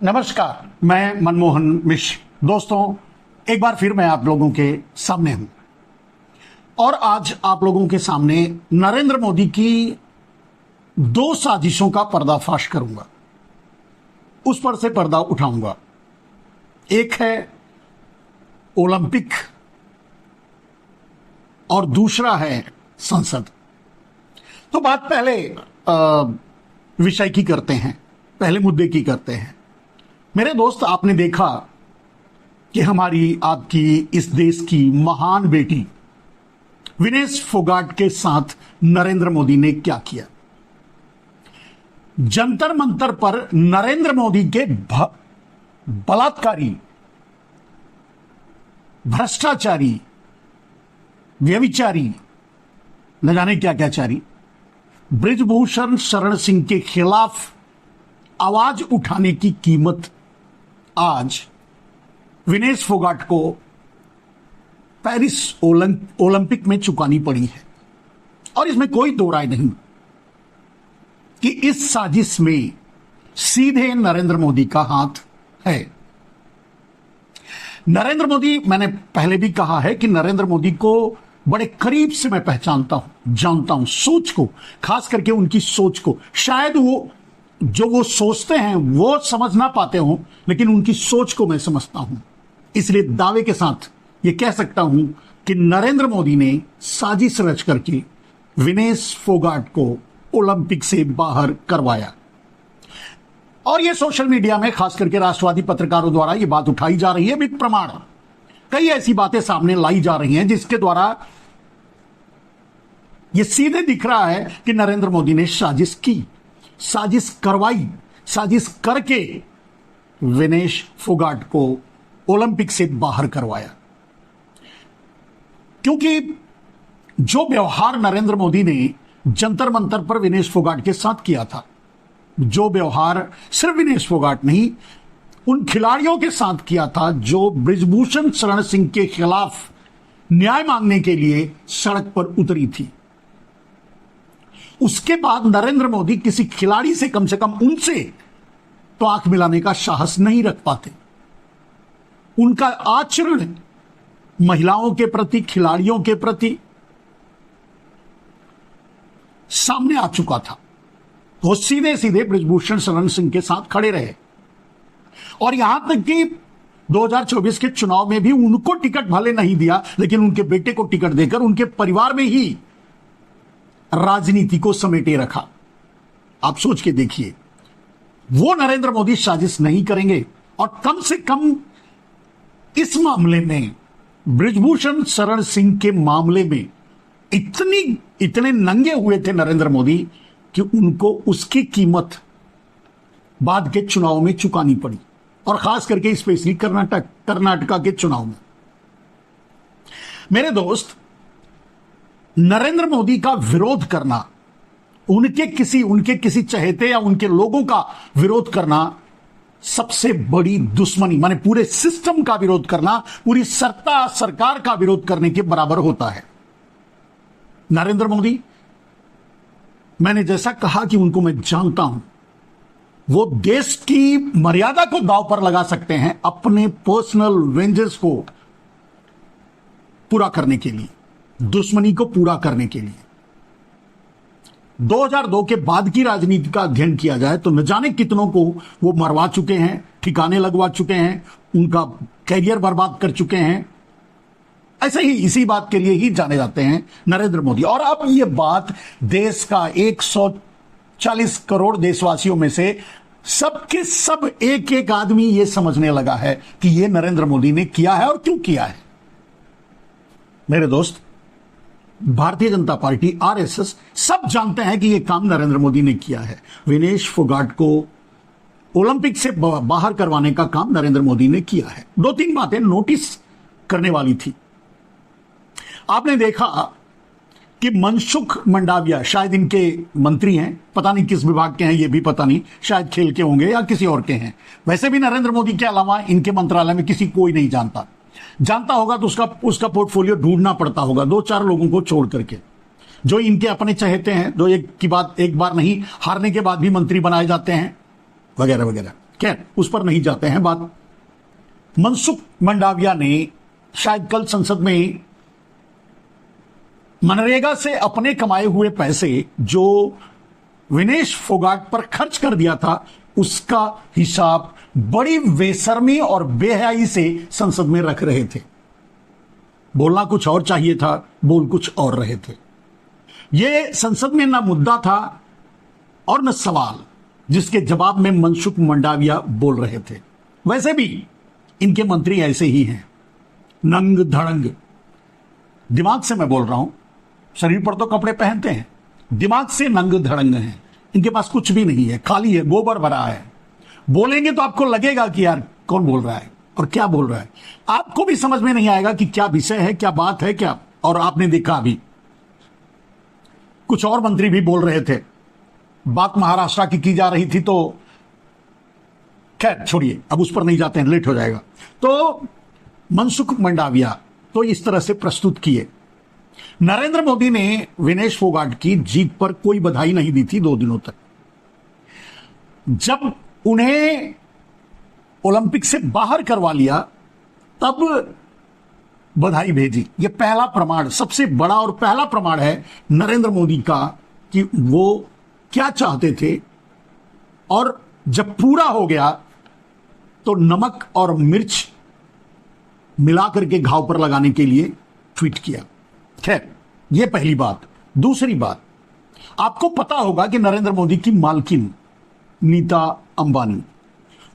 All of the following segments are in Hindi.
नमस्कार, मैं मनमोहन मिश्र। दोस्तों, एक बार फिर मैं आप लोगों के सामने हूं और आज आप लोगों के सामने नरेंद्र मोदी की दो साजिशों का पर्दाफाश करूंगा, उस पर से पर्दा उठाऊंगा। एक है ओलंपिक और दूसरा है संसद। तो बात पहले विषय की करते हैं, पहले मुद्दे की करते हैं। मेरे दोस्त, आपने देखा कि हमारी आपकी इस देश की महान बेटी विनेश फोगाट के साथ नरेंद्र मोदी ने क्या किया। जंतर मंतर पर नरेंद्र मोदी के बलात्कारी, भ्रष्टाचारी, व्यभिचारी, न जाने क्या क्या चारी बृजभूषण शरण सिंह के खिलाफ आवाज उठाने की कीमत आज विनेश फोगाट को पेरिस ओलंपिक में चुकानी पड़ी है। और इसमें कोई दो राय नहीं कि इस साजिश में सीधे नरेंद्र मोदी का हाथ है। नरेंद्र मोदी, मैंने पहले भी कहा है कि नरेंद्र मोदी को बड़े करीब से मैं पहचानता हूं, जानता हूं, सोच को, खास करके उनकी सोच को। शायद वो सोचते हैं वो समझ ना पाते हो, लेकिन उनकी सोच को मैं समझता हूं। इसलिए दावे के साथ ये कह सकता हूं कि नरेंद्र मोदी ने साजिश रच करके विनेश फोगाट को ओलंपिक से बाहर करवाया। और ये सोशल मीडिया में खास करके राष्ट्रवादी पत्रकारों द्वारा ये बात उठाई जा रही है, विद प्रमाण कई ऐसी बातें सामने लाई जा रही हैं जिसके द्वारा ये सीधे दिख रहा है कि नरेंद्र मोदी ने साजिश की, साजिश करवाई, साजिश करके विनेश फोगाट को ओलंपिक से बाहर करवाया। क्योंकि जो व्यवहार नरेंद्र मोदी ने जंतर मंतर पर विनेश फोगाट के साथ किया था, जो व्यवहार सिर्फ विनेश फोगाट नहीं, उन खिलाड़ियों के साथ किया था जो बृजभूषण शरण सिंह के खिलाफ न्याय मांगने के लिए सड़क पर उतरी थी, उसके बाद नरेंद्र मोदी किसी खिलाड़ी से कम उनसे तो आंख मिलाने का साहस नहीं रख पाते। उनका आचरण महिलाओं के प्रति, खिलाड़ियों के प्रति सामने आ चुका था। वो सीधे सीधे बृजभूषण शरण सिंह के साथ खड़े रहे और यहां तक कि 2024 के चुनाव में भी उनको टिकट भले नहीं दिया, लेकिन उनके बेटे को टिकट देकर उनके परिवार में ही राजनीति को समेटे रखा। आप सोच के देखिए, वो नरेंद्र मोदी साजिश नहीं करेंगे। और कम से कम इस मामले में, बृजभूषण शरण सिंह के मामले में इतने नंगे हुए थे नरेंद्र मोदी कि उनको उसकी कीमत बाद के चुनाव में चुकानी पड़ी, और खास करके स्पेशली कर्नाटका के चुनाव में। मेरे दोस्त, नरेंद्र मोदी का विरोध करना, उनके किसी चहेते या उनके लोगों का विरोध करना सबसे बड़ी दुश्मनी, माने पूरे सिस्टम का विरोध करना, पूरी सरकार का विरोध करने के बराबर होता है। नरेंद्र मोदी, मैंने जैसा कहा कि उनको मैं जानता हूं, वो देश की मर्यादा को दांव पर लगा सकते हैं अपने पर्सनल वेंजेस को पूरा करने के लिए, दुश्मनी को पूरा करने के लिए। 2002 के बाद की राजनीति का अध्ययन किया जाए तो न जाने कितनों को वो मरवा चुके हैं, ठिकाने लगवा चुके हैं, उनका कैरियर बर्बाद कर चुके हैं। ऐसे ही इसी बात के लिए ही जाने जाते हैं नरेंद्र मोदी। और अब ये बात देश का 140 करोड़ देशवासियों में से सबके सब एक एक आदमी ये समझने लगा है कि ये नरेंद्र मोदी ने किया है और क्यों किया है। मेरे दोस्त, भारतीय जनता पार्टी, आरएसएस सब जानते हैं कि यह काम नरेंद्र मोदी ने किया है। विनेश फोगाट को ओलंपिक से बाहर करवाने का काम नरेंद्र मोदी ने किया है। दो तीन बातें नोटिस करने वाली थी। आपने देखा कि मनसुख मंडाविया, शायद इनके मंत्री हैं, पता नहीं किस विभाग के हैं, ये भी पता नहीं, शायद खेल के होंगे या किसी और के हैं। वैसे भी नरेंद्र मोदी के अलावा इनके मंत्रालय में किसी कोई नहीं जानता होगा तो उसका पोर्टफोलियो ढूंढना पड़ता होगा, दो चार लोगों को छोड़ करके, जो इनके अपने चहेते हैं, जो एक बार नहीं, हारने के बाद भी मंत्री बनाए जाते हैं, वगैरह वगैरह। खैर उस पर नहीं जाते हैं बात। मनसुख मंडाविया ने शायद कल संसद में मनरेगा से अपने कमाए हुए पैसे जो विनेश फोगाट पर खर्च कर दिया था उसका हिसाब बड़ी बेशर्मी और बेहयाई से संसद में रख रहे थे। बोलना कुछ और चाहिए था, बोल कुछ और रहे थे। यह संसद में ना मुद्दा था और न सवाल जिसके जवाब में मनसुख मंडाविया बोल रहे थे। वैसे भी इनके मंत्री ऐसे ही हैं, नंग धड़ंग। दिमाग से मैं बोल रहा हूं, शरीर पर तो कपड़े पहनते हैं, दिमाग से नंग धड़ंग हैं। इनके पास कुछ भी नहीं है, खाली है, गोबर भरा है। बोलेंगे तो आपको लगेगा कि यार कौन बोल रहा है और क्या बोल रहा है। आपको भी समझ में नहीं आएगा कि क्या विषय है, क्या बात है, क्या। और आपने देखा अभी कुछ और मंत्री भी बोल रहे थे, बात महाराष्ट्र की जा रही थी, तो खैर छोड़िए, अब उस पर नहीं जाते हैं, लेट हो जाएगा। तो मनसुख मंडाविया तो इस तरह से प्रस्तुत किए। नरेंद्र मोदी ने विनेश फोगाट की जीत पर कोई बधाई नहीं दी थी 2 दिनों तक। जब उन्हें ओलंपिक से बाहर करवा लिया तब बधाई भेजी। यह पहला प्रमाण, सबसे बड़ा और पहला प्रमाण है नरेंद्र मोदी का कि वो क्या चाहते थे, और जब पूरा हो गया तो नमक और मिर्च मिलाकर के घाव पर लगाने के लिए ट्वीट किया। खैर यह पहली बात। दूसरी बात, आपको पता होगा कि नरेंद्र मोदी की मालकिन नीता अंबानी,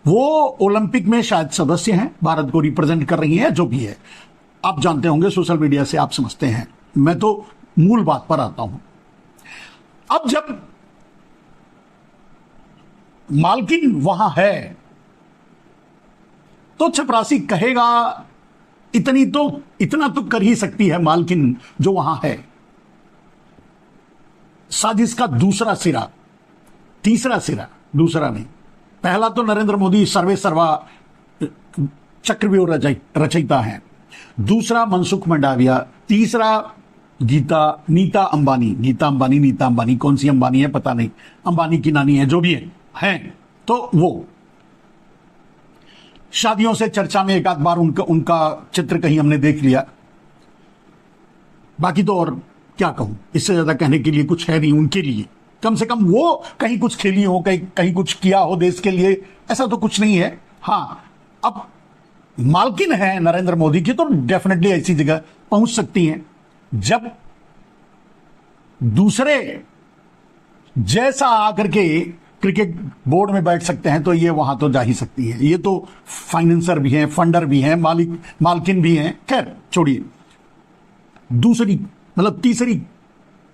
वो ओलंपिक में शायद सदस्य हैं, भारत को रिप्रेजेंट कर रही हैं, जो भी है आप जानते होंगे, सोशल मीडिया से आप समझते हैं। मैं तो मूल बात पर आता हूं। अब जब मालकिन वहां है तो चपरासी कहेगा इतना तो कर ही सकती है मालकिन जो वहां है। साजिश का दूसरा सिरा, तीसरा सिरा, दूसरा नहीं, पहला तो नरेंद्र मोदी सर्वे सर्वा चक्रव्यूह रचयिता है, दूसरा मनसुख मंडाविया, तीसरा नीता अंबानी, कौन सी अंबानी है पता नहीं, अंबानी की नानी है, जो भी है तो वो शादियों से चर्चा में एक आध बार उनका चित्र कहीं हमने देख लिया। बाकी तो और क्या कहूं, इससे ज्यादा कहने के लिए कुछ है नहीं उनके लिए। कम से कम वो कहीं कुछ खेली हो, कहीं कुछ किया हो देश के लिए, ऐसा तो कुछ नहीं है। हां, अब मालकिन है नरेंद्र मोदी की तो डेफिनेटली ऐसी जगह पहुंच सकती हैं जब दूसरे जैसा आकर के क्रिकेट बोर्ड में बैठ सकते हैं, तो ये वहां तो जा ही सकती है। ये तो फाइनेंसर भी हैं, फंडर भी हैं, मालकिन भी हैं। खैर छोड़िए, दूसरी मतलब तीसरी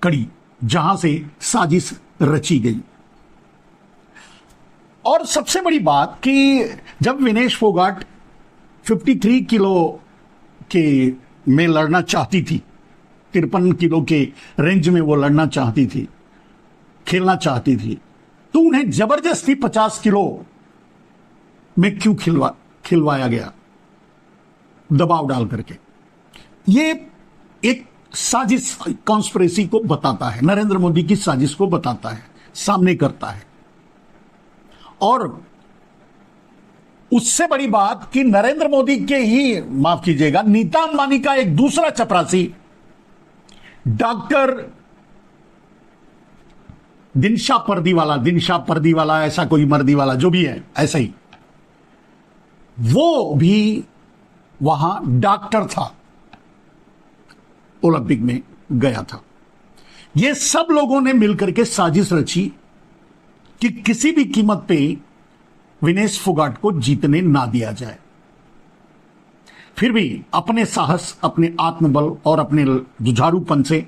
कड़ी जहां से साजिश रची गई। और सबसे बड़ी बात कि जब विनेश फोगाट 53 किलो के में लड़ना चाहती थी, 53 किलो के रेंज में वो लड़ना चाहती थी, खेलना चाहती थी, तो उन्हें जबरदस्ती 50 किलो में क्यों खिलवाया गया, दबाव डाल करके। ये एक साजिश, कॉन्स्पिरेसी को बताता है, नरेंद्र मोदी की साजिश को बताता है, सामने करता है। और उससे बड़ी बात कि नरेंद्र मोदी के ही, माफ कीजिएगा, नीता अंबानी का एक दूसरा चपरासी डॉक्टर दिनशा पर्दीवाला, ऐसा कोई मर्दी वाला जो भी है, ऐसा ही, वो भी वहां डॉक्टर था, ओलंपिक में गया था। ये सब लोगों ने मिलकर के साजिश रची कि किसी भी कीमत पे विनेश फोगाट को जीतने ना दिया जाए। फिर भी अपने साहस, अपने आत्मबल और अपने जुझारूपन से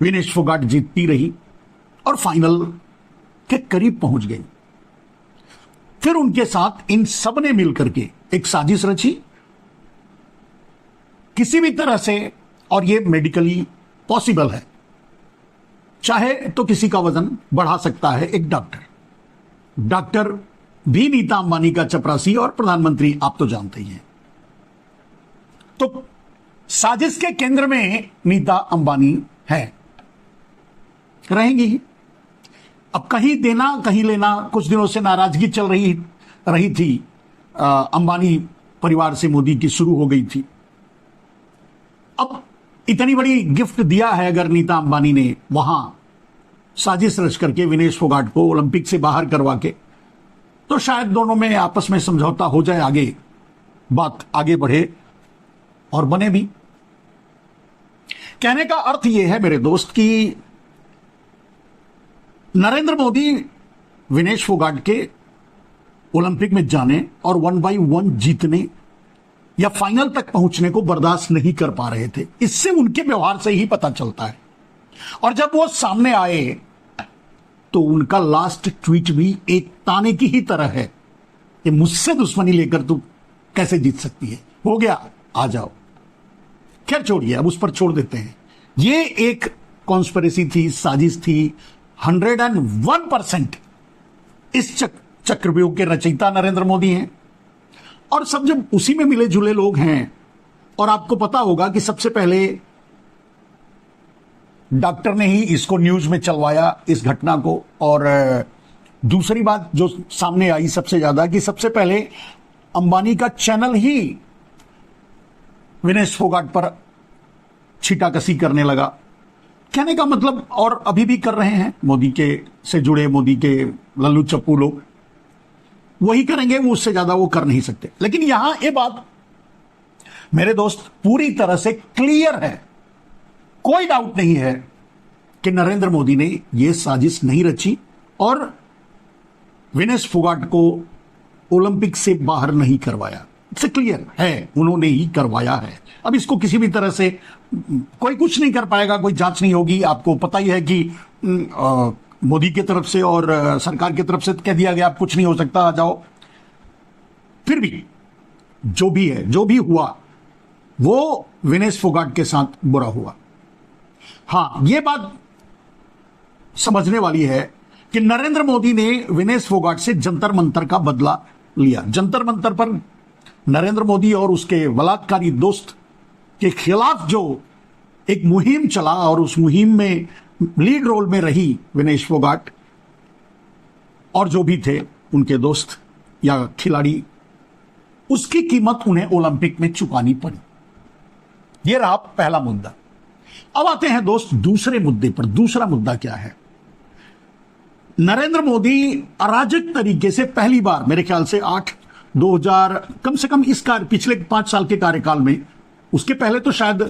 विनेश फोगाट जीतती रही और फाइनल के करीब पहुंच गई। फिर उनके साथ इन सब ने मिलकर के एक साजिश रची किसी भी तरह से, और ये मेडिकली पॉसिबल है, चाहे तो किसी का वजन बढ़ा सकता है एक डॉक्टर भी नीता अंबानी का चपरासी और प्रधानमंत्री, आप तो जानते ही हैं। तो साजिश के केंद्र में नीता अंबानी है, रहेंगी ही। अब कहीं देना कहीं लेना, कुछ दिनों से नाराजगी चल रही रही थी, अंबानी परिवार से मोदी की शुरू हो गई थी। अब इतनी बड़ी गिफ्ट दिया है अगर नीता अंबानी ने वहां साजिश रच करके विनेश फोगाट को ओलंपिक से बाहर करवा के, तो शायद दोनों में आपस में समझौता हो जाए, आगे बात आगे बढ़े और बने भी। कहने का अर्थ यह है मेरे दोस्त कि नरेंद्र मोदी विनेश फोगाट के ओलंपिक में जाने और 1 बाई 1 जीतने या फाइनल तक पहुंचने को बर्दाश्त नहीं कर पा रहे थे। इससे उनके व्यवहार से ही पता चलता है। और जब वो सामने आए तो उनका लास्ट ट्वीट भी एक ताने की ही तरह है कि मुझसे दुश्मनी लेकर तू कैसे जीत सकती है, हो गया आ जाओ। खैर छोड़िए, अब उस पर छोड़ देते हैं। ये एक कॉन्स्पिरेसी थी, साजिश थी। 101% इस चक्रव्यूह के रचयिता नरेंद्र मोदी हैं। और सब जब उसी में मिले जुले लोग हैं, और आपको पता होगा कि सबसे पहले डॉक्टर ने ही इसको न्यूज में चलवाया, इस घटना को। और दूसरी बात जो सामने आई सबसे ज्यादा, कि सबसे पहले अंबानी का चैनल ही विनेश फोगाट पर छीटाकशी करने लगा। कहने का मतलब, और अभी भी कर रहे हैं मोदी के से जुड़े, मोदी के लल्लू चप्पू लोग वही करेंगे, वो उससे ज्यादा वो कर नहीं सकते। लेकिन यहां ये बात मेरे दोस्त पूरी तरह से क्लियर है, कोई डाउट नहीं है कि नरेंद्र मोदी ने यह साजिश नहीं रची और विनेश फोगाट को ओलंपिक से बाहर नहीं करवाया। इससे क्लियर है, उन्होंने ही करवाया है। अब इसको किसी भी तरह से कोई कुछ नहीं कर पाएगा, कोई जांच नहीं होगी। आपको पता ही है कि मोदी की तरफ से और सरकार की तरफ से कह दिया गया आप कुछ नहीं हो सकता, आ जाओ। फिर भी जो भी है, जो भी हुआ, वो विनेश फोगाट के साथ बुरा हुआ। हां, यह बात समझने वाली है कि नरेंद्र मोदी ने विनेश फोगाट से जंतर मंतर का बदला लिया। जंतर मंतर पर नरेंद्र मोदी और उसके बलात्कारी दोस्त के खिलाफ जो एक मुहिम चला, और उस मुहिम में लीड रोल में रही विनेश फोगाट और जो भी थे उनके दोस्त या खिलाड़ी, उसकी कीमत उन्हें ओलंपिक में चुकानी पड़ी। यह रहा पहला मुद्दा। अब आते हैं दोस्त दूसरे मुद्दे पर। दूसरा मुद्दा क्या है? नरेंद्र मोदी अराजक तरीके से पहली बार, मेरे ख्याल से 2000 कम से कम इसका पिछले 5 साल के कार्यकाल में, उसके पहले तो शायद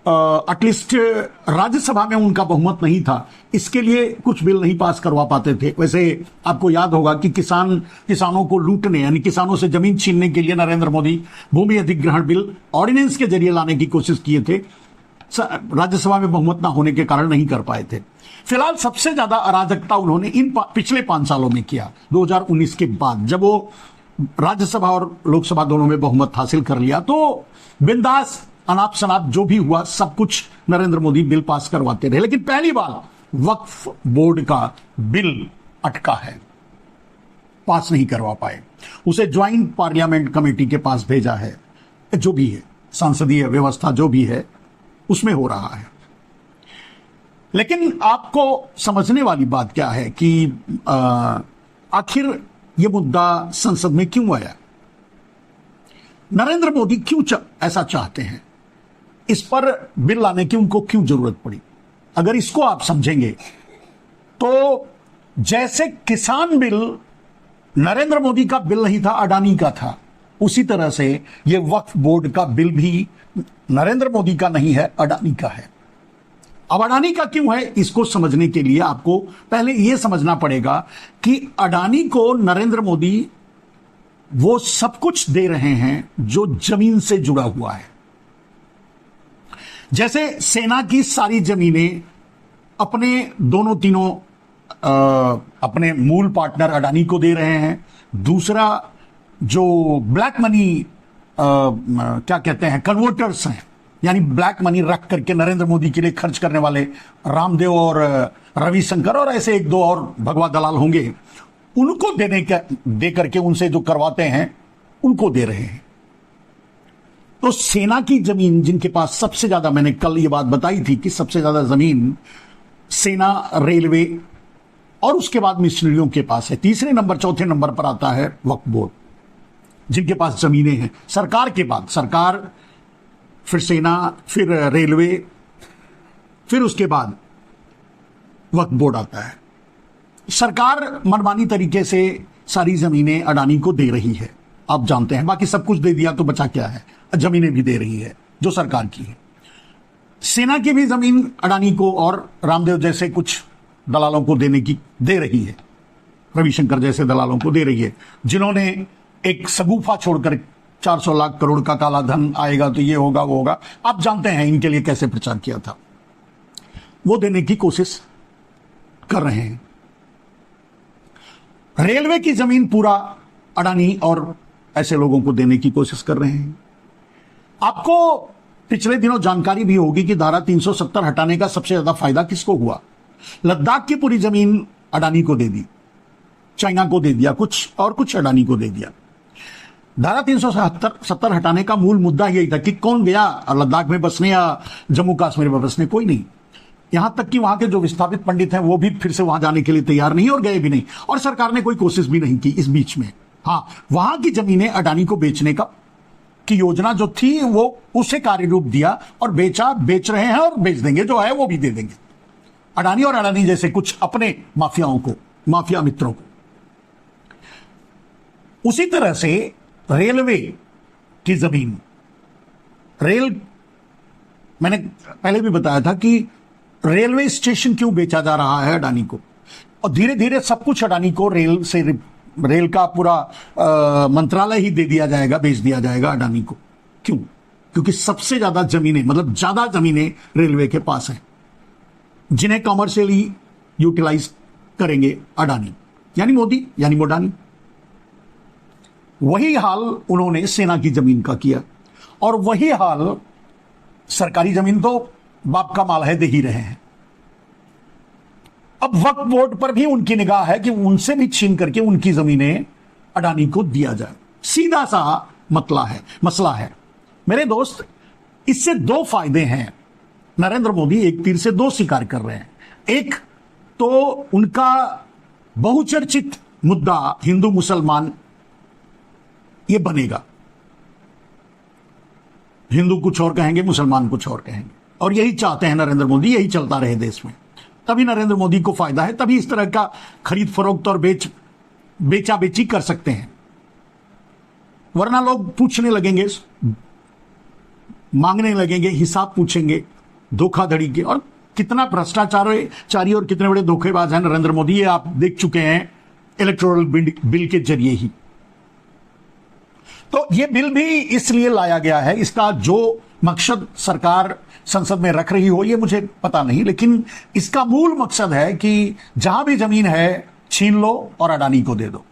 एटलीस्ट राज्यसभा में उनका बहुमत नहीं था, इसके लिए कुछ बिल नहीं पास करवा पाते थे। वैसे आपको याद होगा कि किसानों को लूटने, यानी किसानों से जमीन छीनने के लिए नरेंद्र मोदी भूमि अधिग्रहण बिल ऑर्डिनेंस के जरिए लाने की कोशिश किए थे। राज्यसभा में बहुमत ना होने के कारण नहीं कर पाए थे। फिलहाल सबसे ज्यादा अराजकता उन्होंने इन पिछले 5 सालों में किया, 2019 के बाद, जब वो राज्यसभा और लोकसभा दोनों में बहुमत हासिल कर लिया, तो बिंदास अनाप शनाप जो भी हुआ सब कुछ नरेंद्र मोदी बिल पास करवाते रहे। लेकिन पहली बार वक्फ बोर्ड का बिल अटका है, पास नहीं करवा पाए। उसे ज्वाइंट पार्लियामेंट कमेटी के पास भेजा है। जो भी है, संसदीय व्यवस्था जो भी है उसमें हो रहा है। लेकिन आपको समझने वाली बात क्या है कि आखिर यह मुद्दा संसद में क्यों आया? नरेंद्र मोदी क्यों ऐसा चाहते हैं? इस पर बिल लाने की उनको क्यों जरूरत पड़ी? अगर इसको आप समझेंगे तो जैसे किसान बिल नरेंद्र मोदी का बिल नहीं था, अडानी का था, उसी तरह से यह वक्फ बोर्ड का बिल भी नरेंद्र मोदी का नहीं है, अडानी का है। अब अडानी का क्यों है, इसको समझने के लिए आपको पहले यह समझना पड़ेगा कि अडानी को नरेंद्र मोदी वो सब कुछ दे रहे हैं जो जमीन से जुड़ा हुआ है। जैसे सेना की सारी जमीनें अपने दोनों तीनों अपने मूल पार्टनर अडानी को दे रहे हैं। दूसरा, जो ब्लैक मनी क्या कहते हैं, कन्वर्टर्स हैं, यानी ब्लैक मनी रख करके नरेंद्र मोदी के लिए खर्च करने वाले रामदेव और रविशंकर और ऐसे 1-2 और भगवा दलाल होंगे, उनको दे करके उनसे जो करवाते हैं उनको दे रहे हैं। तो सेना की जमीन जिनके पास सबसे ज्यादा, मैंने कल ये बात बताई थी कि सबसे ज्यादा जमीन सेना, रेलवे और उसके बाद मिशनरियों के पास है। तीसरे नंबर, चौथे नंबर पर आता है वक्फ बोर्ड, जिनके पास जमीनें हैं। सरकार के बाद सरकार, फिर सेना, फिर रेलवे, फिर उसके बाद वक्फ बोर्ड आता है। सरकार मनमानी तरीके से सारी जमीनें अडानी को दे रही है, आप जानते हैं। बाकी सब कुछ दे दिया तो बचा क्या है, जमीनें भी दे रही है जो सरकार की है। सेना की भी जमीन अडानी को और रामदेव जैसे कुछ दलालों को दे रही है, रविशंकर जैसे दलालों को दे रही है, जिन्होंने एक सगुफा छोड़कर 400 लाख करोड़ का काला धन आएगा तो ये होगा वो होगा, आप जानते हैं इनके लिए कैसे प्रचार किया था, वो देने की कोशिश कर रहे हैं। रेलवे की जमीन पूरा अडानी और ऐसे लोगों को देने की कोशिश कर रहे हैं। आपको पिछले दिनों जानकारी भी होगी कि धारा 370 हटाने का सबसे ज्यादा फायदा किसको हुआ। लद्दाख की पूरी जमीन अडानी को दे दी, चाइना को दे दिया कुछ, और कुछ अडानी को दे दिया। धारा 370 हटाने का मूल मुद्दा यही था कि कौन गया लद्दाख में बसने या जम्मू कश्मीर में बसने, कोई नहीं। यहां तक कि वहां के जो विस्थापित पंडित हैं वो भी फिर से वहां जाने के लिए तैयार नहीं और गए भी नहीं, और सरकार ने कोई कोशिश भी नहीं की इस बीच में। हाँ, वहां की जमीनें अडानी को बेचने की योजना जो थी वो उसे कार्य रूप दिया और बेच रहे हैं और बेच देंगे, जो है वो भी दे देंगे अडानी और अडानी जैसे कुछ अपने माफियाओं को, माफिया मित्रों को। उसी तरह से रेलवे की जमीन, मैंने पहले भी बताया था कि रेलवे स्टेशन क्यों बेचा जा रहा है अडानी को, और धीरे धीरे सब कुछ अडानी को रेल का पूरा मंत्रालय ही दे दिया जाएगा, बेच दिया जाएगा अडानी को। क्यों? क्योंकि सबसे ज्यादा जमीनें, मतलब ज्यादा जमीनें रेलवे के पास हैं, जिन्हें कमर्शियली यूटिलाइज करेंगे अडानी, यानी मोदी, यानी मोडानी। वही हाल उन्होंने सेना की जमीन का किया, और वही हाल सरकारी जमीन तो बाप का माल है, दे ही रहे हैं। अब वक्फ बोर्ड पर भी उनकी निगाह है कि उनसे भी छीन करके उनकी जमीनें अडानी को दिया जाए। सीधा सा मसला है मेरे दोस्त। इससे दो फायदे हैं। नरेंद्र मोदी एक तीर से दो शिकार कर रहे हैं। एक तो उनका बहुचर्चित मुद्दा हिंदू मुसलमान ये बनेगा, हिंदू कुछ और कहेंगे, मुसलमान कुछ और कहेंगे, और यही चाहते हैं नरेंद्र मोदी, यही चलता रहे देश में। तभी नरेंद्र मोदी को फायदा है, तभी इस तरह का खरीद फरोख्त और बेचा बेची कर सकते हैं। वरना लोग पूछने लगेंगे, मांगने लगेंगे, हिसाब पूछेंगे धोखाधड़ी के। और कितना भ्रष्टाचारी और कितने बड़े धोखेबाज हैं नरेंद्र मोदी, ये आप देख चुके हैं इलेक्टोरल बिल के जरिए ही। तो ये बिल भी इसलिए लाया गया है, इसका जो मकसद सरकार संसद में रख रही हो ये मुझे पता नहीं, लेकिन इसका मूल मकसद है कि जहां भी जमीन है छीन लो और अडानी को दे दो।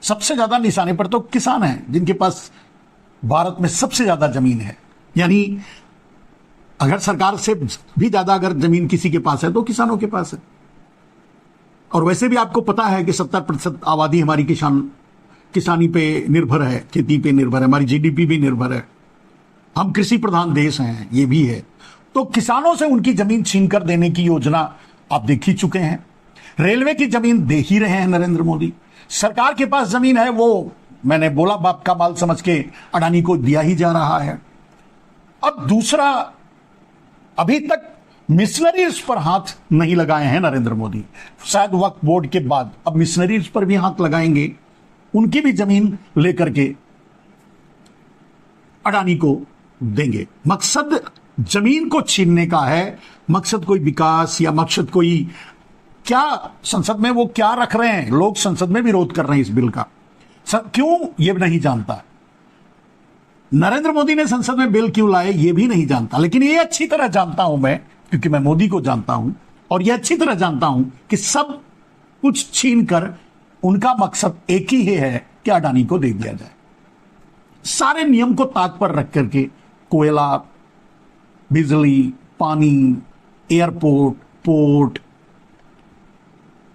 सबसे ज्यादा निशाने पर तो किसान हैं, जिनके पास भारत में सबसे ज्यादा जमीन है। यानी अगर सरकार से भी ज्यादा अगर जमीन किसी के पास है तो किसानों के पास है। और वैसे भी आपको पता है कि 70% आबादी हमारी किसानी पे निर्भर है, खेती पे निर्भर है, हमारी जीडीपी भी निर्भर है, हम कृषि प्रधान देश हैं, ये भी है। तो किसानों से उनकी जमीन छीन कर देने की योजना आप देख ही चुके हैं। रेलवे की जमीन दे ही रहे हैं नरेंद्र मोदी। सरकार के पास जमीन है, वो मैंने बोला बाप का माल समझ के अडानी को दिया ही जा रहा है। अब दूसरा, अभी तक मिशनरीज पर हाथ नहीं लगाए हैं नरेंद्र मोदी, शायद वक्फ बोर्ड के बाद अब मिशनरीज पर भी हाथ लगाएंगे, उनकी भी जमीन लेकर के अडानी को देंगे। मकसद जमीन को छीनने का है, मकसद कोई विकास या मकसद कोई क्या, संसद में वो क्या रख रहे हैं, लोग संसद में विरोध कर रहे हैं इस बिल का, क्यों ये नहीं जानता। नरेंद्र मोदी ने संसद में बिल क्यों लाए ये भी नहीं जानता, लेकिन ये अच्छी तरह जानता हूं मैं, क्योंकि मैं मोदी को जानता हूं, और ये अच्छी तरह जानता हूं कि सब कुछ छीन कर उनका मकसद एक ही है कि अडानी को दे दिया जाए। सारे नियम को ताक पर रख करके कोयला, बिजली, पानी, एयरपोर्ट, पोर्ट,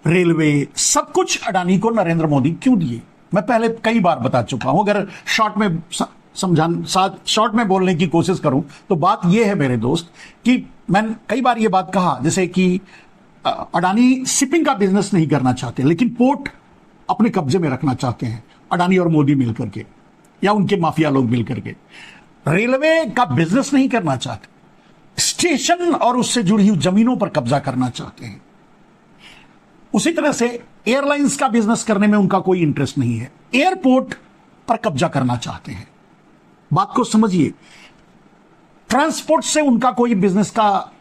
रेलवे, सब कुछ अडानी को नरेंद्र मोदी क्यों दिए, मैं पहले कई बार बता चुका हूं। अगर शॉर्ट में बोलने की कोशिश करूं तो बात यह है मेरे दोस्त कि मैंने कई बार यह बात कहा, जैसे कि अडानी शिपिंग का बिजनेस नहीं करना चाहते, लेकिन पोर्ट अपने कब्जे में रखना चाहते हैं, अडानी और मोदी मिलकर के या उनके माफिया लोग मिलकर के। रेलवे का बिजनेस नहीं करना चाहते, स्टेशन और उससे जुड़ी हुई जमीनों पर कब्जा करना चाहते हैं। उसी तरह से एयरलाइंस का बिजनेस करने में उनका कोई इंटरेस्ट नहीं है, एयरपोर्ट पर कब्जा करना चाहते हैं। बात को समझिए, ट्रांसपोर्ट से उनका कोई बिजनेस का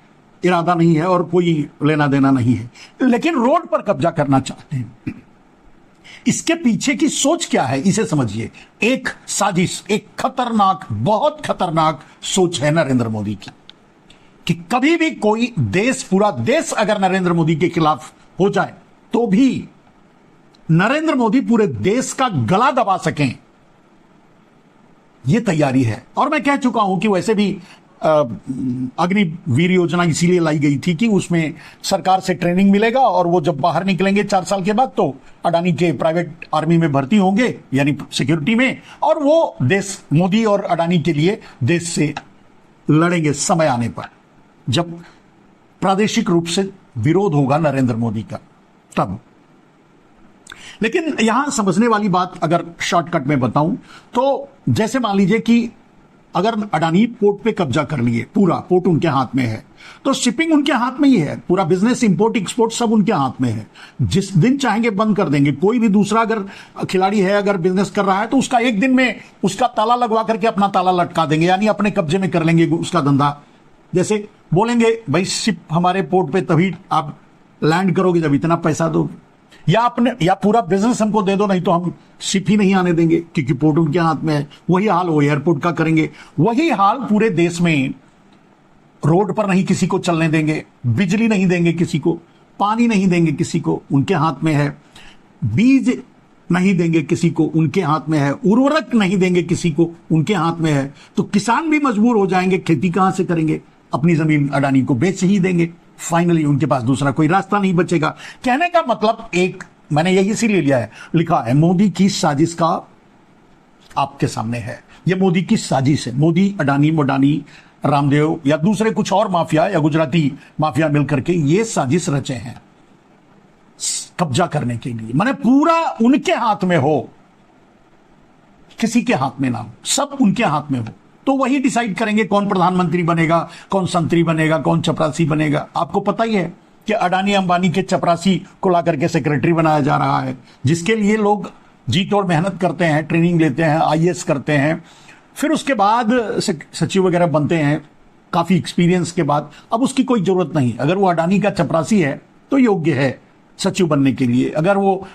इरादा नहीं है और कोई लेना देना नहीं है, लेकिन रोड पर कब्जा करना चाहते हैं। इसके पीछे की सोच क्या है, इसे समझिए। एक साजिश, एक खतरनाक, बहुत खतरनाक सोच है नरेंद्र मोदी की, कि कभी भी कोई देश, पूरा देश अगर नरेंद्र मोदी के खिलाफ हो जाए तो भी नरेंद्र मोदी पूरे देश का गला दबा सकें, यह तैयारी है। और मैं कह चुका हूं कि वैसे भी अग्निवीर योजना इसीलिए लाई गई थी कि उसमें सरकार से ट्रेनिंग मिलेगा और वो जब बाहर निकलेंगे 4 साल के बाद तो अडानी के प्राइवेट आर्मी में भर्ती होंगे, यानी सिक्योरिटी में, और वो देश, मोदी और अडानी के लिए देश से लड़ेंगे समय आने पर, जब प्रादेशिक रूप से विरोध होगा नरेंद्र मोदी का तब। लेकिन यहां समझने वाली बात अगर शॉर्टकट में बताऊं तो जैसे मान लीजिए कि अगर अडानी पोर्ट पे कब्जा कर लिए, पूरा पोर्ट उनके हाथ में है, तो शिपिंग उनके हाथ में ही है, पूरा बिजनेस, इंपोर्ट एक्सपोर्ट सब उनके हाथ में है। जिस दिन चाहेंगे बंद कर देंगे। कोई भी दूसरा अगर खिलाड़ी है, अगर बिजनेस कर रहा है तो उसका एक दिन में उसका ताला लगवा करके अपना ताला लटका देंगे, यानी अपने कब्जे में कर लेंगे उसका धंधा। जैसे बोलेंगे भाई शिप हमारे पोर्ट पे तभी आप लैंड करोगे जब इतना पैसा दोगे, या पूरा बिजनेस हमको दे दो, नहीं तो हम शिप ही नहीं आने देंगे, क्योंकि पोर्ट उनके हाथ में है। वही हाल वो एयरपोर्ट का करेंगे, वही हाल पूरे देश में। रोड पर नहीं किसी को चलने देंगे, बिजली नहीं देंगे किसी को, पानी नहीं देंगे किसी को, उनके हाथ में है। बीज नहीं देंगे किसी को, उनके हाथ में है। उर्वरक नहीं देंगे किसी को, उनके हाथ में है। तो किसान भी मजबूर हो जाएंगे, खेती कहां से करेंगे, अपनी जमीन अडानी को बेच ही देंगे। फाइनली उनके पास दूसरा कोई रास्ता नहीं बचेगा। कहने का मतलब, एक मैंने यही इसीलिए लिखा है, मोदी की साजिश का आपके सामने है। यह मोदी की साजिश है। मोदी, अडानी, मोडानी, रामदेव या दूसरे कुछ और माफिया या गुजराती माफिया मिलकर के ये साजिश रचे हैं कब्जा करने के लिए। माने पूरा उनके हाथ में हो, किसी के हाथ में ना हो, सब उनके हाथ में हो। तो वही डिसाइड करेंगे कौन प्रधानमंत्री बनेगा, कौन संतरी बनेगा, कौन चपरासी बनेगा। आपको पता ही है कि अडानी अंबानी के चपरासी को ला करके सेक्रेटरी बनाया जा रहा है, जिसके लिए लोग जी तोड़ मेहनत करते हैं, ट्रेनिंग लेते हैं, आईएएस करते हैं, फिर उसके बाद सचिव वगैरह बनते हैं काफी एक्सपीरियंस के बाद। अब उसकी कोई जरूरत नहीं। अगर वो अडानी का चपरासी है तो योग्य है सचिव बनने के लिए। अगर वो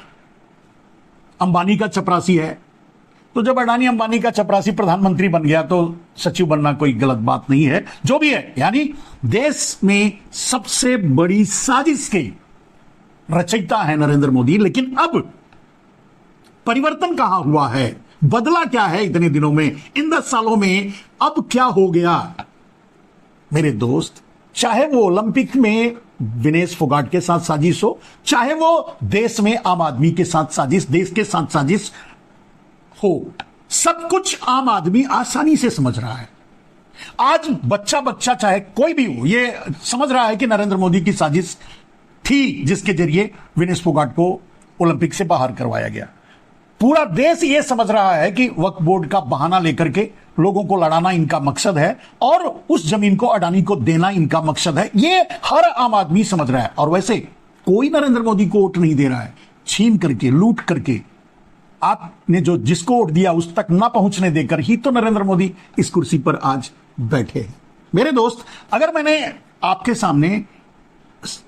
अंबानी का चपरासी है तो जब अडानी अंबानी का चपरासी प्रधानमंत्री बन गया तो सचिव बनना कोई गलत बात नहीं है। जो भी है, यानी देश में सबसे बड़ी साजिश के रचयिता है नरेंद्र मोदी। लेकिन अब परिवर्तन कहां हुआ है, बदला क्या है इतने दिनों में, इन 10 सालों में अब क्या हो गया मेरे दोस्त? चाहे वो ओलंपिक में विनेश फोगाट के साथ साजिश हो, चाहे वो देश में आम आदमी के साथ साजिश, देश के साथ साजिश हो, सब कुछ आम आदमी आसानी से समझ रहा है। आज बच्चा चाहे कोई भी हो, ये समझ रहा है कि नरेंद्र मोदी की साजिश थी जिसके जरिए विनेश फोगाट को ओलंपिक से बाहर करवाया गया। पूरा देश ये समझ रहा है कि वक्फ बोर्ड का बहाना लेकर के लोगों को लड़ाना इनका मकसद है और उस जमीन को अडानी को देना इनका मकसद है। ये हर आम आदमी समझ रहा है। और वैसे कोई नरेंद्र मोदी को वोट नहीं दे रहा है, छीन करके, लूट करके। आपने जो जिसको वोट दिया उस तक ना पहुंचने देकर ही तो नरेंद्र मोदी इस कुर्सी पर आज बैठे हैं। मेरे दोस्त, अगर मैंने आपके सामने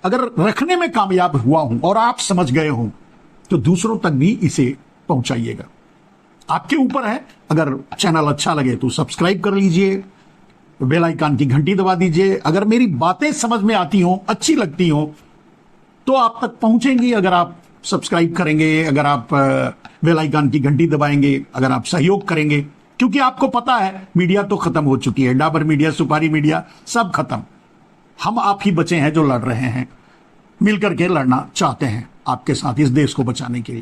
अगर रखने में कामयाब हुआ हूं और आप समझ गए हो तो दूसरों तक भी इसे पहुंचाइएगा। आपके ऊपर है। अगर चैनल अच्छा लगे तो सब्सक्राइब कर लीजिए, बेल आइकन की घंटी दबा दीजिए। अगर मेरी बातें समझ में आती हो, अच्छी लगती हो तो आप तक पहुंचेंगी अगर आप सब्सक्राइब करेंगे, अगर आप बेल आइकन की घंटी दबाएंगे, अगर आप सहयोग करेंगे। क्योंकि आपको पता है मीडिया तो खत्म हो चुकी है, डाबर मीडिया, सुपारी मीडिया सब खत्म। हम आप ही बचे हैं जो लड़ रहे हैं, मिलकर के लड़ना चाहते हैं आपके साथ इस देश को बचाने के लिए।